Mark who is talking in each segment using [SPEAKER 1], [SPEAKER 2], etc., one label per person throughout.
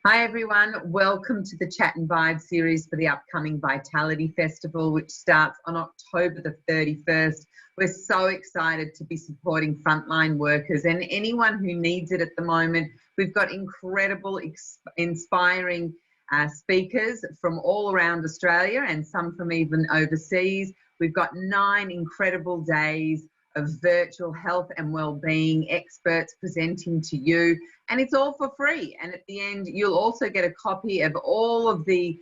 [SPEAKER 1] Hi everyone, welcome to the Chat and Vibe series for the upcoming Vitality Festival, which starts on October the 31st. We're so excited to be supporting frontline workers and anyone who needs it at the moment. We've got incredible, inspiring speakers from all around Australia and some from even overseas. We've got 9 incredible days of virtual health and well-being experts presenting to you, and it's all for free. And at the end you'll also get a copy of all of the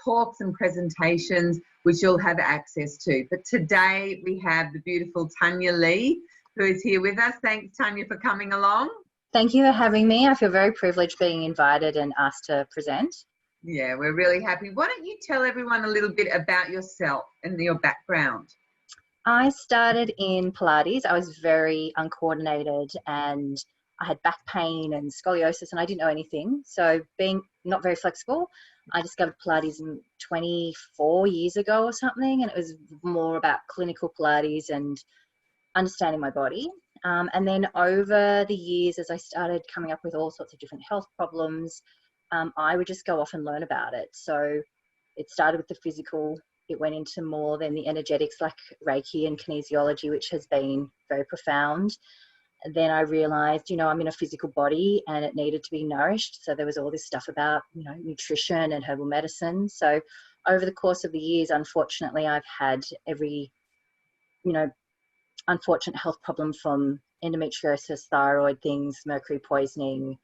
[SPEAKER 1] talks and presentations which you'll have access to. But today we have the beautiful Tanya Lee, who is here with us. Thanks, Tanya, for coming along.
[SPEAKER 2] Thank you for having me. I feel very privileged being invited and asked to present.
[SPEAKER 1] Yeah, we're really happy. Why don't you tell everyone a little bit about yourself and your background?
[SPEAKER 2] I started in Pilates. I was very uncoordinated and I had back pain and scoliosis and I didn't know anything. So being not very flexible, I discovered Pilates 24 years ago or something, and it was more about clinical Pilates and understanding my body. And then over the years, as I started coming up with all sorts of different health problems, I would just go off and learn about it. So it started with the physical. It went into more than the energetics, like Reiki and kinesiology, which has been very profound. And then I realized, I'm in a physical body and it needed to be nourished. So there was all this stuff about, nutrition and herbal medicine. So over the course of the years, unfortunately, I've had every, unfortunate health problem, from endometriosis, thyroid things, mercury poisoning,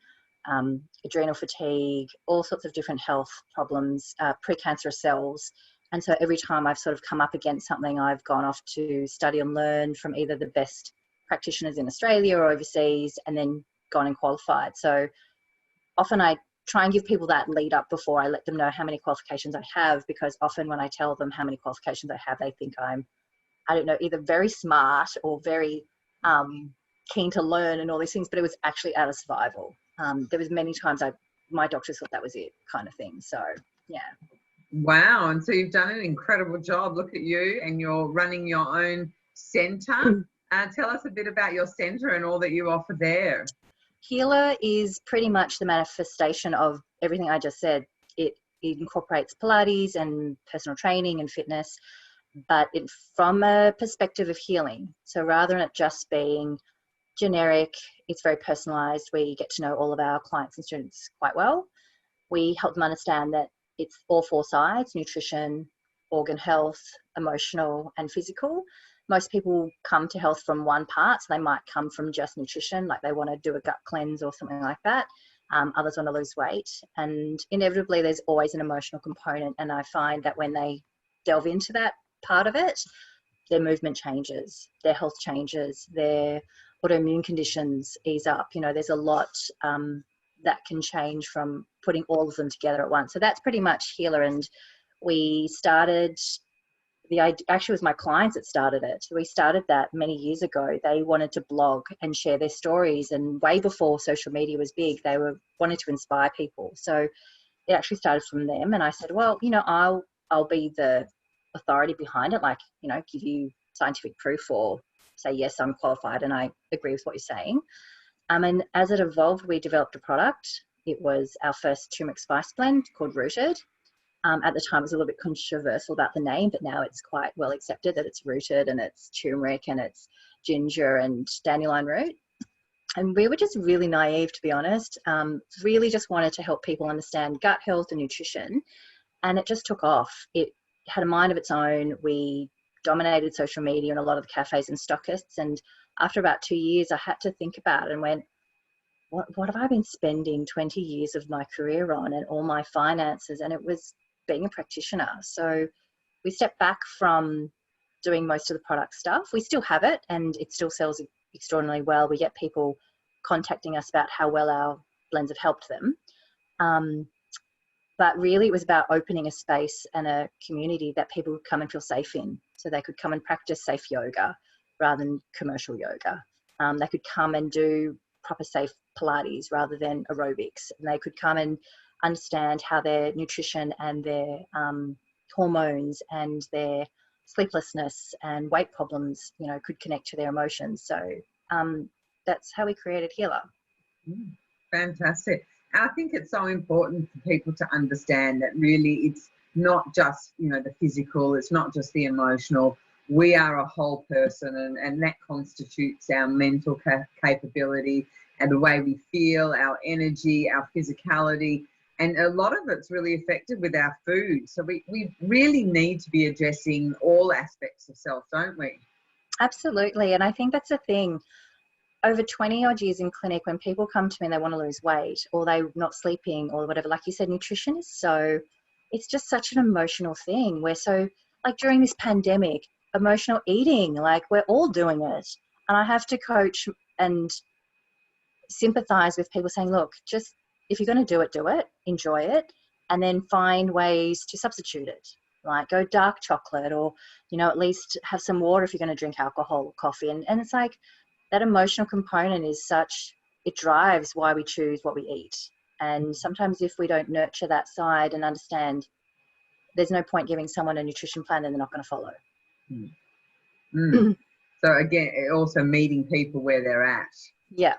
[SPEAKER 2] adrenal fatigue, all sorts of different health problems, precancerous cells. And so every time I've sort of come up against something, I've gone off to study and learn from either the best practitioners in Australia or overseas, and then gone and qualified. So often I try and give people that lead up before I let them know how many qualifications I have, because often when I tell them how many qualifications I have, they think I'm, either very smart or very keen to learn and all these things, but it was actually out of survival. There was many times my doctors thought that was it, kind of thing. So, yeah.
[SPEAKER 1] Wow. And so you've done an incredible job. Look at you, and you're running your own centre. Tell us a bit about your centre and all that you offer there.
[SPEAKER 2] Healer is pretty much the manifestation of everything I just said. It incorporates Pilates and personal training and fitness, but from a perspective of healing. So rather than it just being generic, it's very personalised. We get to know all of our clients and students quite well. We help them understand that it's all 4 sides: nutrition, organ health, emotional and physical. Most people come to health from one part, so they might come from just nutrition, like they want to do a gut cleanse or something like that. Others want to lose weight, and inevitably there's always an emotional component. And I find that when they delve into that part of it, their movement changes, their health changes, their autoimmune conditions ease up. There's a lot that can change from putting all of them together at once. So that's pretty much Healer. And we started, actually it was my clients that started it. We started that many years ago. They wanted to blog and share their stories, and way before social media was big, they were wanting to inspire people. So it actually started from them. And I said, well, I'll be the authority behind it, like, give you scientific proof, or say, yes, I'm qualified and I agree with what you're saying. And as it evolved, we developed a product. It was our first turmeric spice blend called Rooted. At the time, it was a little bit controversial about the name, but now it's quite well accepted that it's rooted and it's turmeric and it's ginger and dandelion root. And we were just really naive, to be honest. Really just wanted to help people understand gut health and nutrition. And it just took off. It had a mind of its own. We dominated social media and a lot of the cafes and stockists. And after about 2 years, I had to think about it and went, what have I been spending 20 years of my career on, and all my finances? And it was being a practitioner. So we stepped back from doing most of the product stuff. We still have it and it still sells extraordinarily well. We get people contacting us about how well our blends have helped them. But really it was about opening a space and a community that people would come and feel safe in. So they could come and practice safe yoga rather than commercial yoga. They could come and do proper safe Pilates rather than aerobics. And they could come and understand how their nutrition and their hormones and their sleeplessness and weight problems, could connect to their emotions. So that's how we created Healer.
[SPEAKER 1] Fantastic. And I think it's so important for people to understand that really it's not just, you know, the physical, it's not just the emotional. We are a whole person, and that constitutes our mental capability and the way we feel, our energy, our physicality. And a lot of it's really affected with our food. So we really need to be addressing all aspects of self, don't we?
[SPEAKER 2] Absolutely. And I think that's the thing. Over 20 odd years in clinic, when people come to me and they want to lose weight or they're not sleeping or whatever, like you said, nutrition is it's just such an emotional thing. We're so, like during this pandemic, emotional eating, like we're all doing it. And I have to coach and sympathize with people saying, look, just if you're going to do it, enjoy it, and then find ways to substitute it. Like go dark chocolate, or, you know, at least have some water if you're going to drink alcohol or coffee. And it's like, that emotional component is such, it drives why we choose what we eat. And sometimes if we don't nurture that side and understand, there's no point giving someone a nutrition plan that they're not going to follow.
[SPEAKER 1] Mm. Mm. So again, also meeting people where they're at.
[SPEAKER 2] Yeah.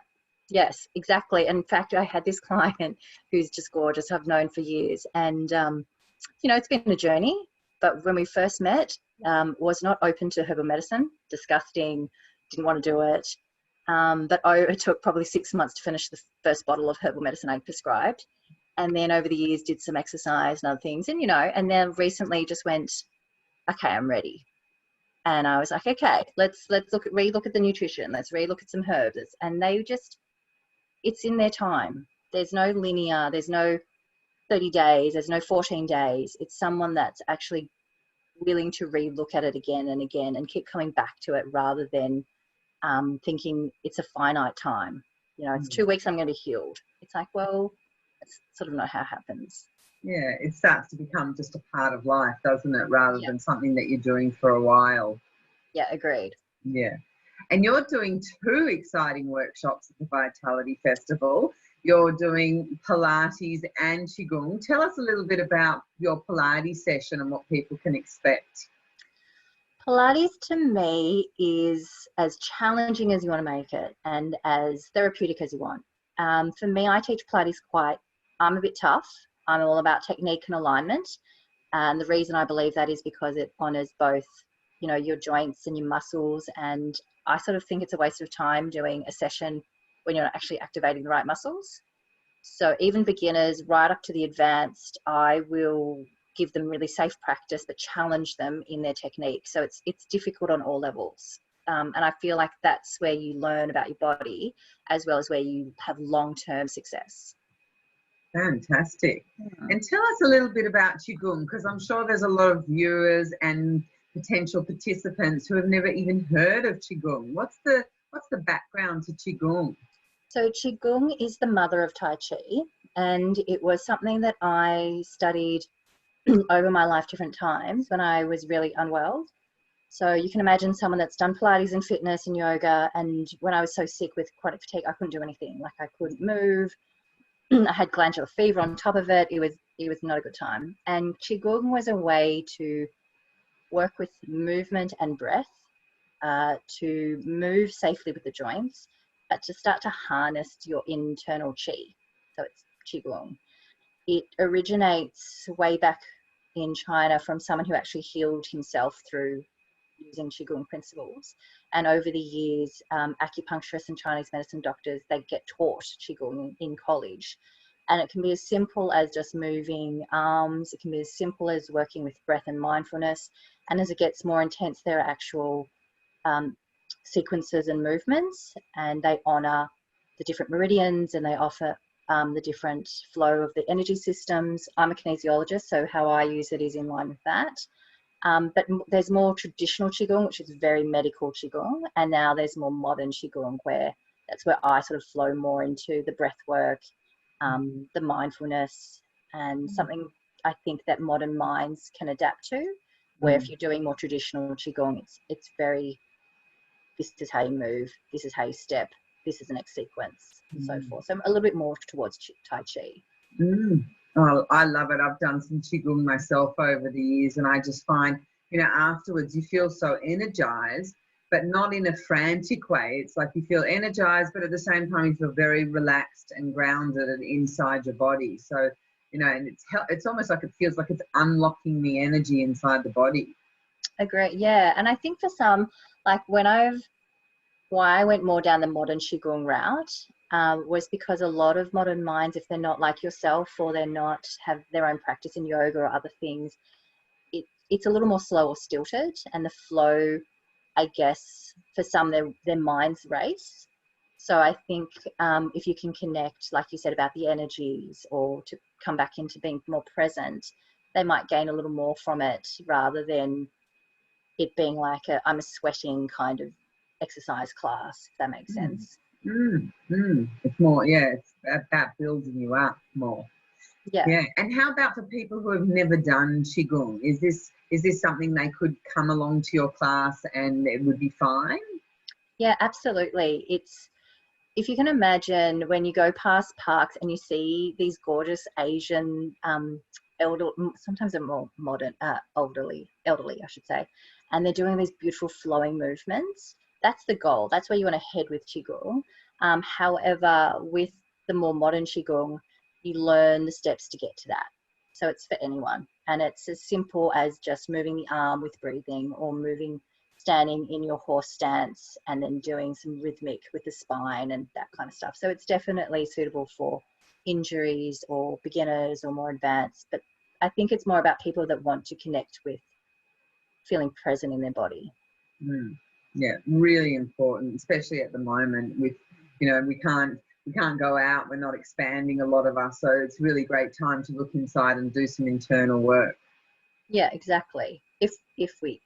[SPEAKER 2] Yes, exactly. In fact, I had this client who's just gorgeous, I've known for years. And, you know, it's been a journey, but when we first met, was not open to herbal medicine, disgusting, didn't want to do it. But it took probably 6 months to finish the first bottle of herbal medicine I prescribed. And then over the years did some exercise and other things. And, you know, and then recently just went, okay, I'm ready. And I was like, okay, let's relook at the nutrition. Let's relook at some herbs. And they just, it's in their time. There's no linear, there's no 30 days, there's no 14 days. It's someone that's actually willing to relook at it again and again and keep coming back to it rather than thinking it's a finite time. You know, it's 2 weeks, I'm going to be healed. It's like, well, that's sort of not how it happens.
[SPEAKER 1] Yeah, it starts to become just a part of life, doesn't it? Rather than something that you're doing for a while.
[SPEAKER 2] Yeah, agreed.
[SPEAKER 1] Yeah. And you're doing 2 exciting workshops at the Vitality Festival. You're doing Pilates and Qigong. Tell us a little bit about your Pilates session and what people can expect.
[SPEAKER 2] Pilates to me is as challenging as you want to make it and as therapeutic as you want. For me, I teach Pilates I'm a bit tough. I'm all about technique and alignment. And the reason I believe that is because it honors both, you know, your joints and your muscles. And I sort of think it's a waste of time doing a session when you're not actually activating the right muscles. So even beginners right up to the advanced, I will give them really safe practice, but challenge them in their technique. So it's difficult on all levels. And I feel like that's where you learn about your body as well as where you have long-term success.
[SPEAKER 1] Fantastic. And tell us a little bit about Qigong, because I'm sure there's a lot of viewers and potential participants who have never even heard of Qigong. What's the background to Qigong?
[SPEAKER 2] So Qigong is the mother of Tai Chi, and it was something that I studied over my life different times when I was really unwell. So you can imagine someone that's done Pilates and fitness and yoga, and when I was so sick with chronic fatigue, I couldn't do anything. Like I couldn't move. I had glandular fever on top of it. It was not a good time. And Qigong was a way to work with movement and breath, to move safely with the joints, but to start to harness your internal qi. So it's Qigong. It originates way back in China from someone who actually healed himself through using Qigong principles. And over the years, acupuncturists and Chinese medicine doctors, they get taught Qigong in college. And it can be as simple as just moving arms. It can be as simple as working with breath and mindfulness. And as it gets more intense, there are actual sequences and movements, and they honor the different meridians, and they offer the different flow of the energy systems. I'm a kinesiologist, so how I use it is in line with that. But there's more traditional Qigong, which is very medical Qigong, and now there's more modern Qigong, where that's where I sort of flow more into the breath work, the mindfulness, and something I think that modern minds can adapt to, where if you're doing more traditional Qigong, it's very, this is how you move, this is how you step, this is the next sequence, and so forth. So a little bit more towards Tai Chi.
[SPEAKER 1] Oh, I love it. I've done some Qigong myself over the years, and I just find, you know, afterwards you feel so energized, but not in a frantic way. It's like you feel energized, but at the same time you feel very relaxed and grounded and inside your body. So, you know, and it's almost like it feels like it's unlocking the energy inside the body.
[SPEAKER 2] Agree. Yeah. And I think for some, like why I went more down the modern Qigong route was because a lot of modern minds, if they're not like yourself or they're not have their own practice in yoga or other things, it's a little more slow or stilted, and the flow, I guess, for some, their minds race. So I think if you can connect, like you said, about the energies, or to come back into being more present, they might gain a little more from it, rather than it being like I'm a sweating kind of exercise class, if that makes sense.
[SPEAKER 1] It's more, yeah, it's about building you up more.
[SPEAKER 2] Yeah.
[SPEAKER 1] Yeah. And how about for people who have never done Qigong? Is this something they could come along to your class and it would be fine?
[SPEAKER 2] Yeah, absolutely. It's, if you can imagine when you go past parks and you see these gorgeous Asian sometimes they're more modern, elderly, I should say, and they're doing these beautiful flowing movements. That's the goal. That's where you want to head with Qigong. However, with the more modern Qigong, you learn the steps to get to that. So it's for anyone. And it's as simple as just moving the arm with breathing, or standing in your horse stance and then doing some rhythmic with the spine and that kind of stuff. So it's definitely suitable for injuries or beginners or more advanced. But I think it's more about people that want to connect with feeling present in their body.
[SPEAKER 1] Yeah, really important, especially at the moment with, you know, we can't go out, we're not expanding, a lot of us, so it's really great time to look inside and do some internal work.
[SPEAKER 2] Yeah, exactly. If we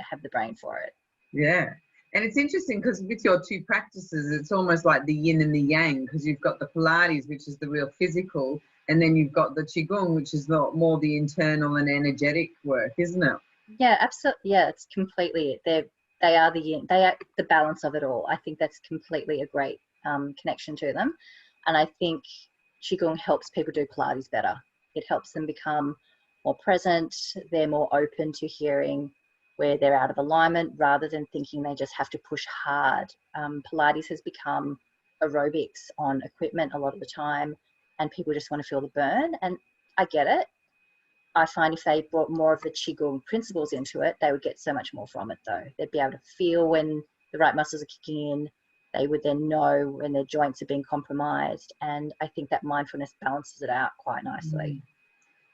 [SPEAKER 2] have the brain for it.
[SPEAKER 1] Yeah. And it's interesting because with your two practices, it's almost like the yin and the yang, because you've got the Pilates, which is the real physical, and then you've got the Qigong, which is more the internal and energetic work, isn't it?
[SPEAKER 2] Yeah, absolutely. Yeah, it's completely it. They are the balance of it all. I think that's completely a great connection to them. And I think Qigong helps people do Pilates better. It helps them become more present. They're more open to hearing where they're out of alignment, rather than thinking they just have to push hard. Pilates has become aerobics on equipment a lot of the time, and people just want to feel the burn. And I get it. I find if they brought more of the Qigong principles into it, they would get so much more from it though. They'd be able to feel when the right muscles are kicking in. They would then know when their joints are being compromised. And I think that mindfulness balances it out quite nicely.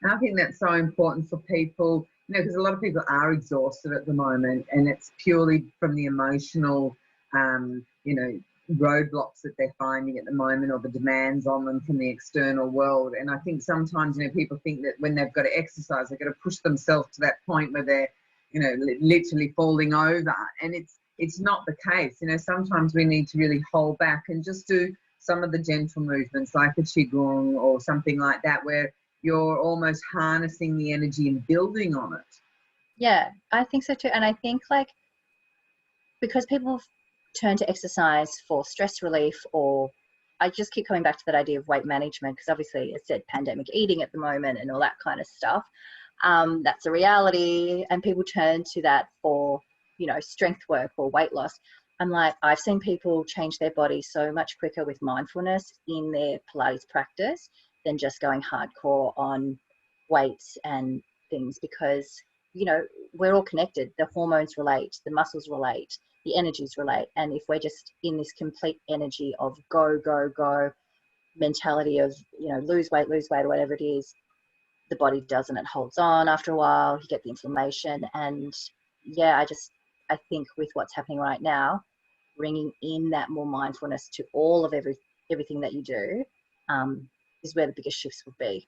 [SPEAKER 1] I think that's so important for people, you know, because a lot of people are exhausted at the moment, and it's purely from the emotional, you know, roadblocks that they're finding at the moment, or the demands on them from the external world. And I think sometimes, you know, people think that when they've got to exercise, they've got to push themselves to that point where they're, you know, literally falling over. And it's not the case. You know, sometimes we need to really hold back and just do some of the gentle movements, like a Qigong or something like that, where you're almost harnessing the energy and building on it.
[SPEAKER 2] Yeah, I think so too. And I think, like, because people turn to exercise for stress relief, or I just keep coming back to that idea of weight management, because obviously it's said pandemic eating at the moment and all that kind of stuff. That's a reality, and people turn to that for, you know, strength work or weight loss. I'm like, I've seen people change their body so much quicker with mindfulness in their Pilates practice than just going hardcore on weights and things, because, you know, we're all connected. The hormones relate, the muscles relate, the energies relate. And if we're just in this complete energy of go, go, go mentality of, you know, lose weight or whatever it is, the body doesn't. It holds on after a while. You get the inflammation. And yeah, I think with what's happening right now, bringing in that more mindfulness to all of everything that you do is where the biggest shifts will be.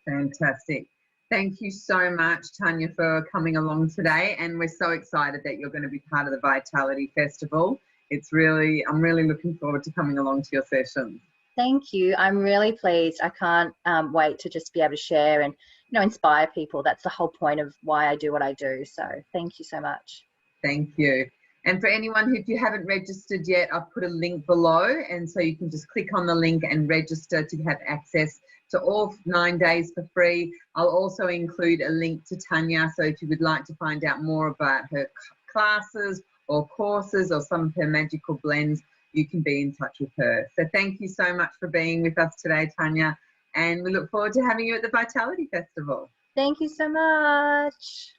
[SPEAKER 1] Fantastic. Thank you so much, Tanya, for coming along today. And we're so excited that you're going to be part of the Vitality Festival. I'm really looking forward to coming along to your sessions.
[SPEAKER 2] Thank you. I'm really pleased. I can't wait to just be able to share and, you know, inspire people. That's the whole point of why I do what I do. So thank you so much.
[SPEAKER 1] Thank you. And for anyone who, if you haven't registered yet, I've put a link below, and so you can just click on the link and register to have access to all 9 days for free. I'll also include a link to Tanya, so if you would like to find out more about her classes or courses or some of her magical blends, you can be in touch with her. So thank you so much for being with us today, Tanya, and we look forward to having you at the Vitality Festival.
[SPEAKER 2] Thank you so much.